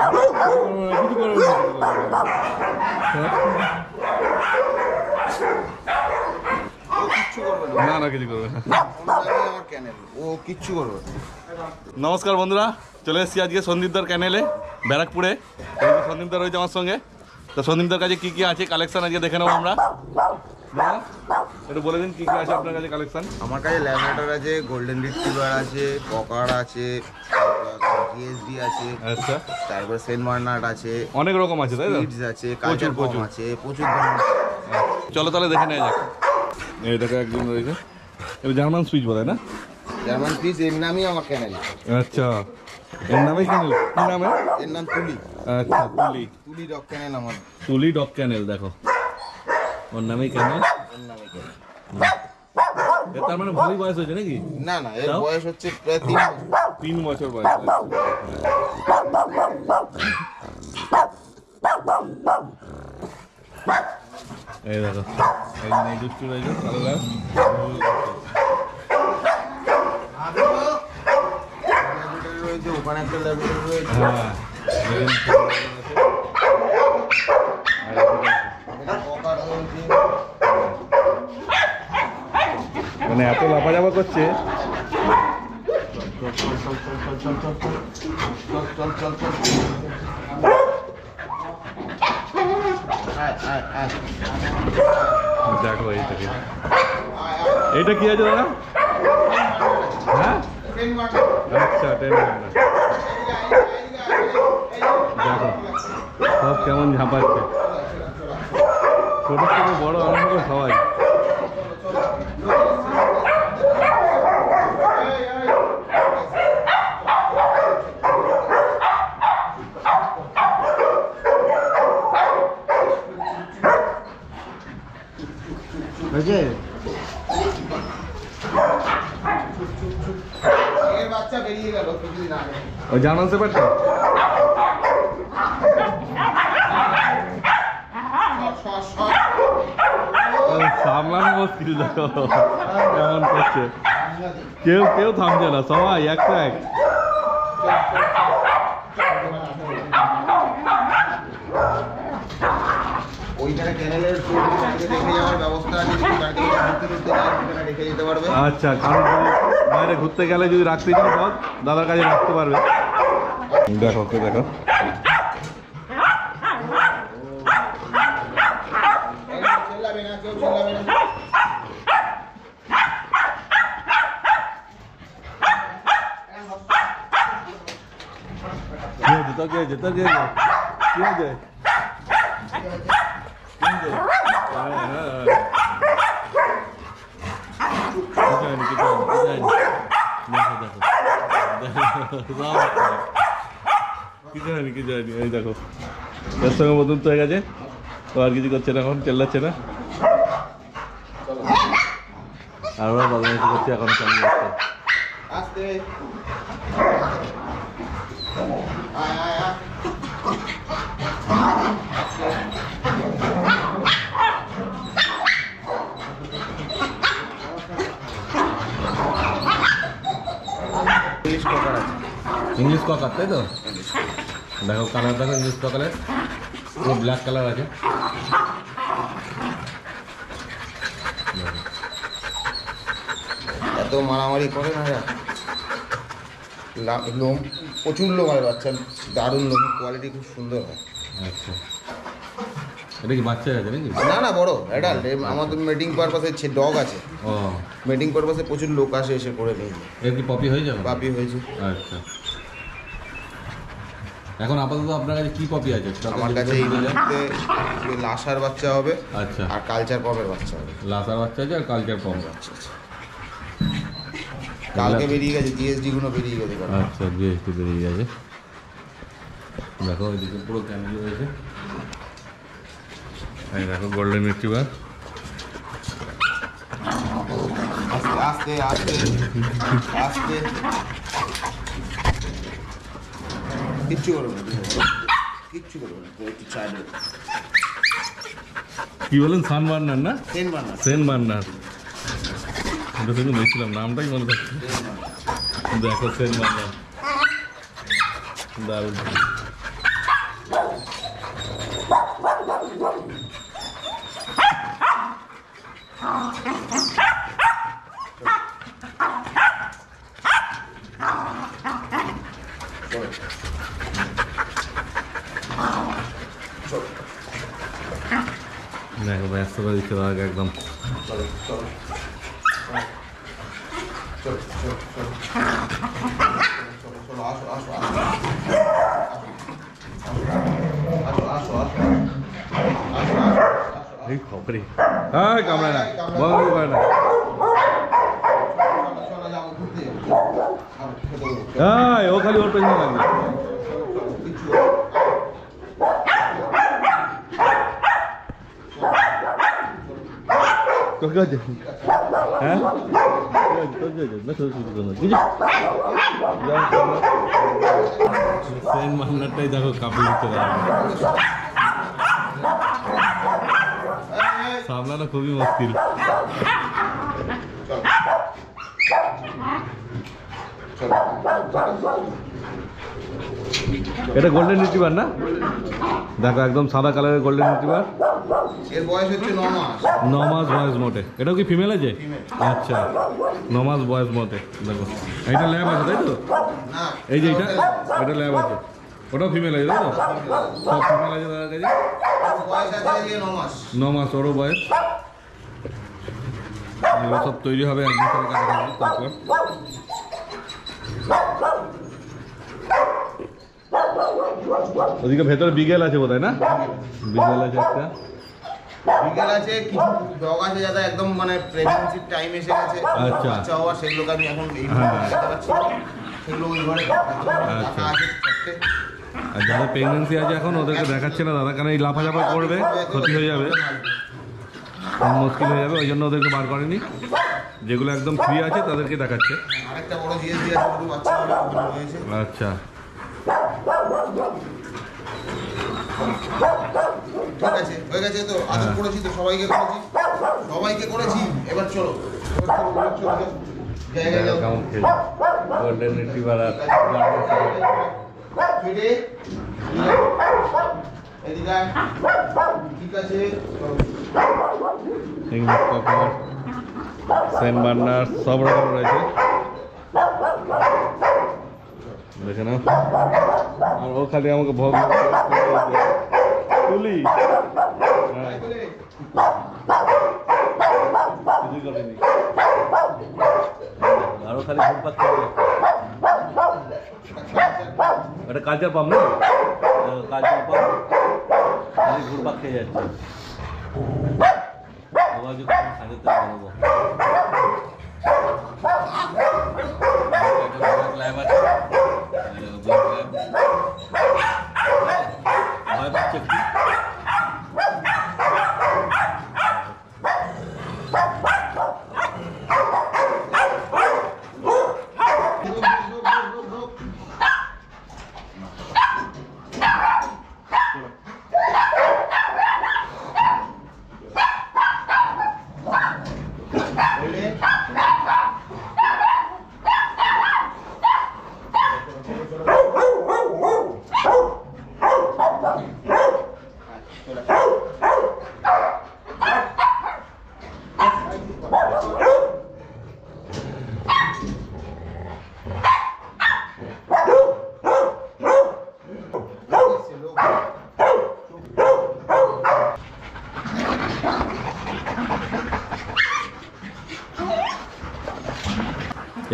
কিছু করবে না, না কিছু করবে না। ও কিচ্ছু করবে। নমস্কার বন্ধুরা, চলে এসেছি আজকে সন্দীপদার ক্যানেলে ব্যারাকপুরে। সন্দীপদার রয়েছে আমার সঙ্গে। তো সন্দীপদার কাছে কী কী আছে কালেকশন আজকে দেখে নেবো আমরা। একটু বলে দিন কী কী আছে আপনার কাছে কালেকশন। আমার কাছে ল্যাভেন্ডার আছে, গোল্ডেন রিট্রিভার আছে, ককার আছে, জিএসডি আছে, আচ্ছা, তারপর সেন্ট বার্নার্ড আছে, অনেক রকম আছে তাই তো? কিডস আছে, কালচার প্রচুর আছে, প্রচুর ধরনের। চলো তাহলে দেখে নেওয়া যাক। এই দেখো একজন রয়েছে, এটা জার্মান সুইচ বলে না? জার্মান পিস, এর নামই আমার ক্যানেল। আচ্ছা, এর নামই ক্যানেল? কি নামে? এর নাম তুলি। আচ্ছা, তুলি। তুলি ডগ ক্যানেল আমার। তুলি ডগ ক্যানেল, দেখো ওর নামেই ক্যানেল। এর নামই ক্যানেল। তার মানে ভালোই বয়স হয়েছে নাকি? না না, এর বয়স হচ্ছে প্রায় 3 বছর বয়স। এই দেখো এই দুষ্টু রয়েছে কালো গাছ। রয়েছে, ওখানে একটা ল্যাভেন্ডার রয়েছে। হ্যাঁ, মানে এত লাফাজাফা করছে। দেখো এইটাকে, এইটা কি আছে দাদা? হ্যাঁ, আচ্ছা, দেখো সব কেমন ঝাঁপাচ্ছে, ছোট থেকে বড় আরম্ভ করে সবাই। ওই জার্মান শেফার্ডটা সামলানো মুশকিল, দেখো কেমন করছে। কেউ থামছে না, সবাই একটা এক। আচ্ছা, কারণ বাইরে ঘুরতে গেলে যদি রাখতে চাও সব দাদার কাছে রাখতে পারবে। দেখো দেখো, কি হয়েছে তোর? কি হয়েছে? কি হয়েছে? কিছু হয়নি। এই দেখো এর সঙ্গে মতন তো হয়ে গেছে, তো আর কিছু করছে না, এখন চেল্লাচ্ছে না। আর ওরা বদমাইশি করছে এখন, কেমন যাচ্ছে। ইংলিশ ককার তাই তো? দেখো কালার, দেখো ইংলিশ ককারের পুরো ব্ল্যাক কালার আছে। এত মারামারি করে না, লোম প্রচুর লোম হয়, বাচ্চা দারুণ লোম, কোয়ালিটি খুব সুন্দর হয়। আচ্ছা, এটা কি বাচ্চা আছে নাকি? না না, বড় অ্যাডাল্ট। আমাদের মেটিং পারপাসে ডগ আছে। ও, মেটিং পারপাসে প্রচুর লোক আসে, এসে করে নিয়ে যায়। এর কি পপি হয়ে যাবে? পাপি হয়েছে। আচ্ছা, এখন আপাতত আপনার কাছে কি পপি আছে? আমার কাছে এই মুহূর্তে লাসার বাচ্চা হবে। আচ্ছা, আর কালচার পপের বাচ্চা হবে। লাসার বাচ্চা আছে আর কালচার পপ বাচ্চা আছে। কালকে বেরিয়ে গেছে, জিএসডি গুলো বেরিয়ে গেছে। আচ্ছা, জিএসডি বেরিয়ে গেছে। দেখো এদিকে পুরো ক্যামেল রয়েছে। এই দেখো গোল্ডেন রিট্রিভার। আস্তে আস্তে আস্তে, কিচ্ছু করবে না, কিচ্ছু করবে না। একটু চাইলে কি বলেন? সান বার্নার না? সেন বার্নার। এটা তুমি দেখছিলাম, নামটাই মনে থাকছে। দেখো সেন বার্নার, দারুণ। দেখো ব্যস্ত করে দিচ্ছে দাদাকে একদম। খবরই হ্যাঁ কামড়ায় না, বন্ধ করে না। হ্যাঁ ও খালি ওর পেছনে লাগবে। তোর কাছে হ্যাঁ সেন মামলাটাই দেখো কাপড় দিতে সামলানো খুবই মুশকিল। এটা গোল্ডেন রিট্রিভার না? দেখো একদম সাদা কালারের গোল্ডেন রিট্রিভার। এর বয়স হচ্ছে 9 মাস। 9 মাস বয়স মোটে। এটাও কি ফিমেল আছে? আচ্ছা 9 মাস বয়স মোটে। দেখো এটা ল্যাব আছে তাই তো? না এই যে এটা ল্যাব আছে, ওটাও ফিমেল আছে তাই তো? সব ফিমেল আছে দাদার কাছে। বয়স আছে যে 9 মাস। 9 মাস ওরও বয়স। এগুলো সব তৈরি হবে এক বছরের কাছাকাছি। তারপর ওদিকে ভেতরে বিগেল আছে বোধহয় না? বিগেল আছে একটা, বিকেল আছে, কিছু ডগ আছে যারা একদম মানে প্রেগন্যান্সির টাইম এসে গেছে, আচ্ছা। বাচ্চা হওয়া, সেগুলোকে আমি এখন এই হ্যাঁ। দেখতে পাচ্ছি না। সেগুলো ওই ঘরে আচ্ছা। আছে চারটে। আর যাদের প্রেগনেন্সি আছে এখন ওদেরকে দেখাচ্ছে না দাদা, কারণ এই লাফাঝাফা করবে, ক্ষতি হয়ে যাবে, মুশকিল হয়ে যাবে, ওই জন্য ওদেরকে বার করেনি। যেগুলো একদম ফ্রি আছে তাদেরকে দেখাচ্ছে। আরেকটা বড় জিএসডি আছে, দুটো বাচ্চা রয়েছে। আচ্ছা ঠিক আছে, হয়ে গেছে তো? আদর করেছি তো, সবাইকে করেছি। এবার চলো জায়গায় যাও। কেমন খেয়ে গোল্ডেন রিট্রিভার আর ছুটে এদিকে আয়। ঠিক আছে, ইংলিশ ককার, সেন্ট বার্নার সব রকম রয়েছে, দেখে নাও। আর ও খালি আমাকে ভোগ তুলি হ্যাঁ কিছুই করেনি, আরো খালি ঘুরপাক করবে। এটা কালচার পাম্প না? কালচার পাম্প খালি ঘুরপাক খেয়ে যাচ্ছে। আবার যদি সাজাতে পারবো ল্যাব আছে, ভয় পাচ্ছে একটু।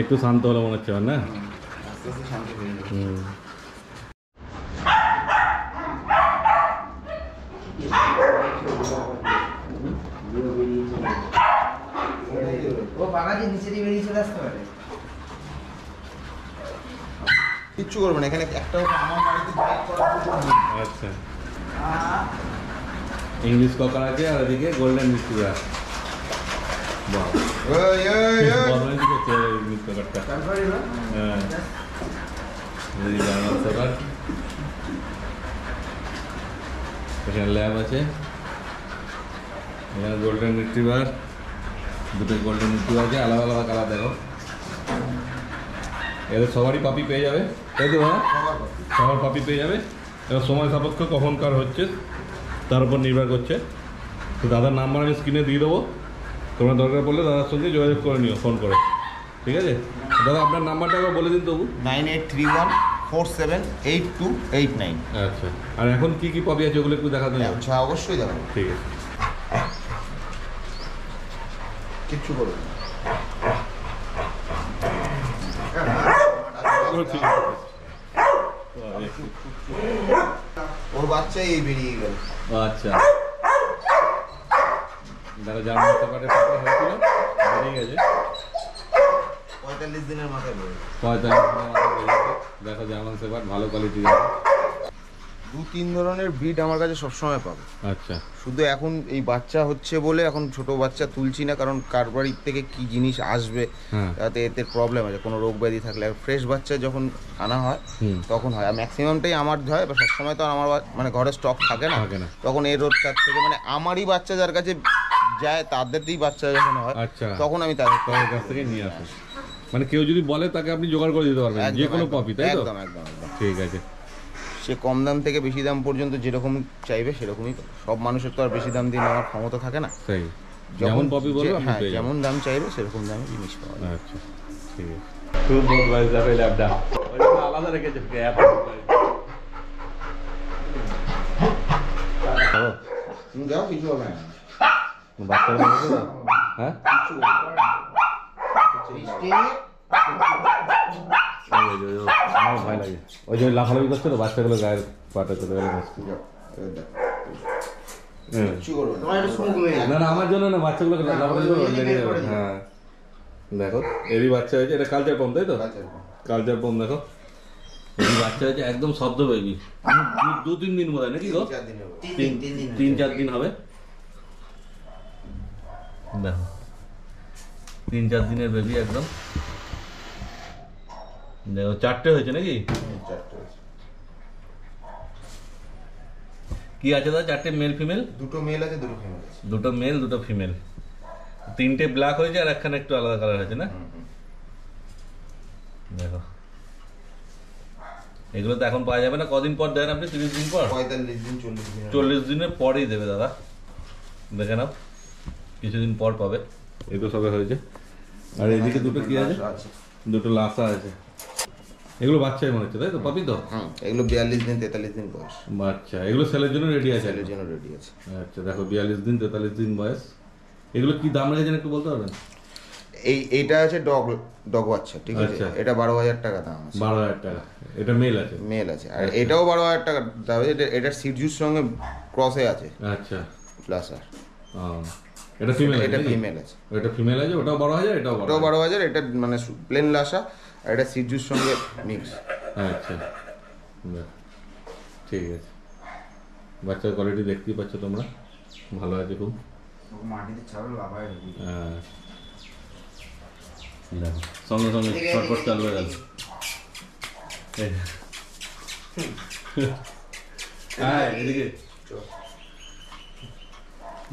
একটু শান্ত হলে মনে হচ্ছে না? কিচ্ছু করবে না এখানে, একটাও আমার বাড়িতে বাইক করা। আচ্ছা, ইংলিশ ককার আছে আর ওদিকে গোল্ডেন রিট্রিভার। বাহ, বদমাইশি করছে ইংলিশ ককারটা। হ্যাঁ, এই জার্মান শেফার্ড। এখানে ল্যাব আছে, এখানে গোল্ডেন রিট্রিভার, দুটো গোল্ডেন রিট্রিভার আছে, আলাদা আলাদা কালার। দেখো এদের সবারই পাপি পেয়ে যাবে তাই তো? হ্যাঁ, সবার পাপি পেয়ে যাবে। এবার সময় সাপেক্ষ কখনকার হচ্ছে তার উপর নির্ভর করছে। তো দাদার নাম্বার আমি স্ক্রিনে দিয়ে দেবো, তোমরা দরকার পড়লে দাদার সঙ্গে যোগাযোগ করে নিও ফোন করে, ঠিক আছে? দাদা আপনার নাম্বারটা একবার বলে দিন তবু। 9831478289। আচ্ছা, আর এখন কি কি পাবি আছে ওগুলো একটু দেখাতে হবে? আচ্ছা, অবশ্যই দেখাবো। ঠিক আছে, কিচ্ছু করবে না। ঠিক আছে। ওর বাচ্চাই এই বেরিয়ে গেল। আচ্ছা, যারা জার্মান শেফার্ডের পাপা হয়েছিল বেরিয়ে গেছে 45 দিনের মাথায় বেরোয়। 45 দিনের মাথায় বেরিয়ে গেছে। দেখো জার্মান শেফার্ড ভালো কোয়ালিটির আছে। 2-3 ধরনের ব্রিড আমার কাছে সবসময় পাবে। আচ্ছা, শুধু এখন এই বাচ্চা হচ্ছে বলে এখন ছোট বাচ্চা তুলছি না, কারণ কার বাড়ির থেকে কি জিনিস আসবে হ্যাঁ, তাতে এতে প্রবলেম আছে, কোনো রোগ ব্যাধি থাকলে। আর ফ্রেশ বাচ্চা যখন আনা হয় তখন হয়, আর ম্যাক্সিমামটাই আমার হয়, বা সবসময় তো আর আমার মানে ঘরে স্টক থাকে না, থাকে না। তখন এর রোদ তার থেকে মানে আমারই বাচ্চা যার কাছে যায় তাদেরই বাচ্চা যখন হয় আচ্ছা, তখন আমি তাদের তাদের কাছ থেকে নিয়ে আসি। মানে কেউ যদি বলে তাকে আপনি জোগাড় করে দিতে পারবেন যে কোনো কপি, তাই তো? একদম একদম একদম। ঠিক আছে, সে কম দাম থেকে বেশি দাম পর্যন্ত যেরকম চাইবে সেরকমই পাবে। সব মানুষের তো আর বেশি দাম দিয়ে নেওয়ার ক্ষমতা থাকে না। তাই যেমন কপি বলবো আপনি হ্যাঁ, পেয়ে যাবেন। যেমন দাম চাইবে সেরকম দামে জিনিস পাওয়া যায়। আচ্ছা, ঠিক আছে। খুব বহুত ভাই যাবে ল্যাবটা আলাদা রেখেছে গ্যাপ। তুমি যাও, কিছু হবে না। বাচ্চারা দেখেছো তো? হ্যাঁ, কিচ্ছু হবে না। ওই যে, আমার ভয় লাগে। ওই যে লাফালাফি করছে তো বাচ্চাগুলো গায়ের পাটা চলে গেলে মুশকিল। হ্যাঁ। কিচ্ছু করবে না। তোমার একটু সুখ নেই। না না, আমার জন্য না, বাচ্চাগুলো লাফালাফি করে লেগে যাবে। হ্যাঁ, দেখো এরই বাচ্চা হয়েছে, এটা কালচার পম, তাই তো? কালচার পম দেখো, এই বাচ্চা হয়েছে একদম সদ্য বেবি, 2-3 দিন বোধ হয় নাকি গো? 3-4 দিন হবে। দেখো 3-4 দিনের বেবি একদম। দেখো 4টে হয়েছে নাকি? কি আছে দাদা? 4টে মেল ফিমেল? দুটো মেল আছে, দুটো ফিমেল আছে। 2টো মেল 2টো ফিমেল। 3টে ব্ল্যাক হয়েছে আর একখানে একটু আলাদা কালার হয়েছে না? দেখো এগুলো তো এখন পাওয়া যাবে না। কদিন পর দেন আপনি? 30 দিন পর? 45 দিন 40 দিন। 40 দিনের পরেই দেবে দাদা, দেখে নাও, কিছুদিন পর পাবে। এই তো সবে হয়েছে। আর এদিকে দুটো কি আছে? দুটো লাসা আছে। এগুলো বাচ্চাই মনে হচ্ছে, তাই তো? পাবি তো? এগুলো 42 দিন 43 দিন বয়স। বাচ্চা, এগুলো সেলের জন্য রেডি আছে? সেলের জন্য রেডি আছে। আচ্ছা, দেখো 42 দিন 43 দিন বয়স। এগুলো কি দাম রেখেছেন একটু বলতে পারবেন? এইটা আছে ডগ বাচ্চা, ঠিক আছে? আচ্ছা। এটা 12,000 টাকা দাম আছে। 12,000 টাকা। এটা মেল আছে? মেল আছে। আর এটাও 12,000 টাকা দাম আছে। এটা সিরজুর সঙ্গে ক্রসে আছে। আচ্ছা, প্লাস আর এটা ফিমেল আছে? এটা ফিমেল আছে। এটা ফিমেল আছে, ওটাও 12,000, এটাও 12,000। এটা মানে প্লেন লাসা, আর এটা সিরজুর সঙ্গে মিক্স। আচ্ছা, বাহ, ঠিক আছে। বাচ্চার কোয়ালিটি দেখতেই পাচ্ছ তোমরা, ভালো আছে খুব। মাটিতে ছাড়া লাভায় হ্যাঁ, দেখো সঙ্গে সঙ্গে ছটপট চালু হয়ে গেল। হ্যাঁ, এদিকে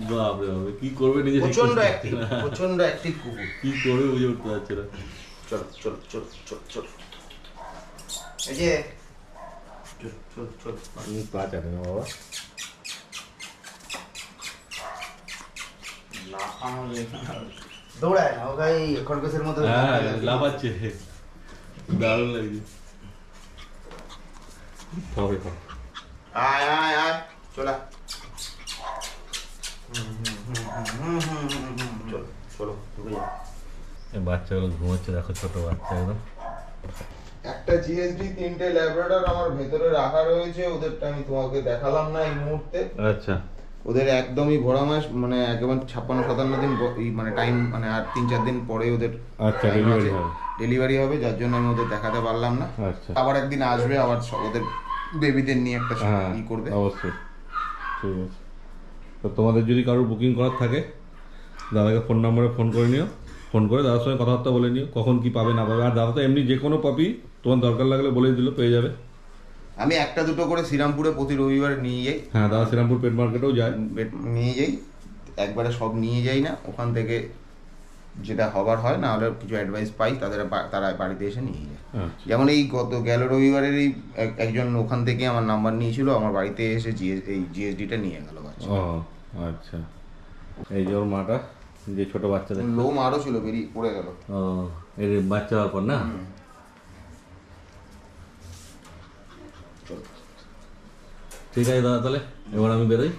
বাপরে বাপরে, কি করবে নিজে প্রচন্ড অ্যাক্টিভ, প্রচন্ড অ্যাক্টিভ কুকুর। কি করবে বুঝে উঠতে পারছে না। চল চল চল চল চল, এই যে চল চল চল। পা চাটে না বাবা। দৌড়ায় না, ওখানে খরগোশের মতো হ্যাঁ, লাফাচ্ছে, দারুণ লাগছে। আয় আয় আয়, চলা। চলো চলো, ঢুকে যাও। বাচ্চাগুলো ঘুমাচ্ছে, দেখো ছোট বাচ্চা একদম। একটা জিএসডি, 3টে ল্যাব্রাডর আমার ভেতরে রাখা রয়েছে। ওদেরটা আমি তোমাকে দেখালাম না এই মুহূর্তে। আচ্ছা, ওদের একদমই ভরা মাস, মানে একেবারে 56-57 দিন মানে টাইম, মানে আর 3-4 দিন পরে ওদের আচ্ছা, ডেলিভারি হবে। ডেলিভারি হবে, যার জন্য আমি ওদের দেখাতে পারলাম না। আচ্ছা, আবার একদিন আসবে, আবার ওদের বেবিদের নিয়ে একটা হ্যাঁ ই করবে। অবশ্যই, ঠিক আছে। তো তোমাদের যদি কারোর বুকিং করার থাকে, দাদাকে ফোন নম্বরে ফোন করে নিও। ফোন করে দাদার সঙ্গে কথাবার্তা বলে নিও, কখন কি পাবে না পাবে। আর দাদা তো এমনি যে কোনো পাপি তোমার দরকার লাগলে বলে দিল, পেয়ে যাবে। আমি একটা দুটো করে শ্রীরামপুরে প্রতি রবিবার নিয়ে যাই। হ্যাঁ, দাদা শ্রীরামপুর পেট মার্কেটেও যায়। নিয়ে যাই, একবারে সব নিয়ে যাই না, ওখান থেকে যেটা হবার হয়, না হলে কিছু অ্যাডভাইস পাই তারা বাড়িতে এসে নিয়ে যায়। আচ্ছা। যেমন এই গেল রবিবারেরই একজন ওখান থেকে আমার নাম্বার নিয়েছিল, আমার বাড়িতে এসে এই জিএসডিটা নিয়ে গেল বাচ্চা। ও আচ্ছা, এই যে ওর মাটা, যে ছোট বাচ্চাদের লোম আরও ছিল, বেরিয়ে পড়ে গেল। ও এর বাচ্চা হওয়ার পর না? ঠিক আছে দাদা, তাহলে এবার আমি বেরোই,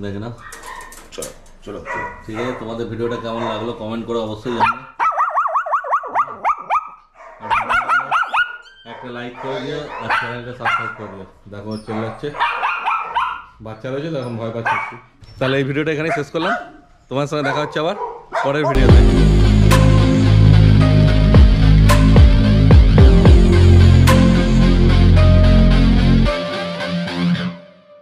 দেখে নাও। চলো চলো। ঠিক আছে, তোমাদের ভিডিওটা কেমন লাগলো কমেন্ট করে অবশ্যই জানাবে। একটা লাইক করে দিও আর চ্যানেলটা সাবস্ক্রাইব করে দিও। দেখো চলে যাচ্ছে, বাচ্চা রয়েছে তো এখন ভয় পাচ্ছে একটু। তাহলে এই ভিডিওটা এখানেই শেষ করলাম, তোমার সঙ্গে দেখা হচ্ছে আবার পরের ভিডিওতে।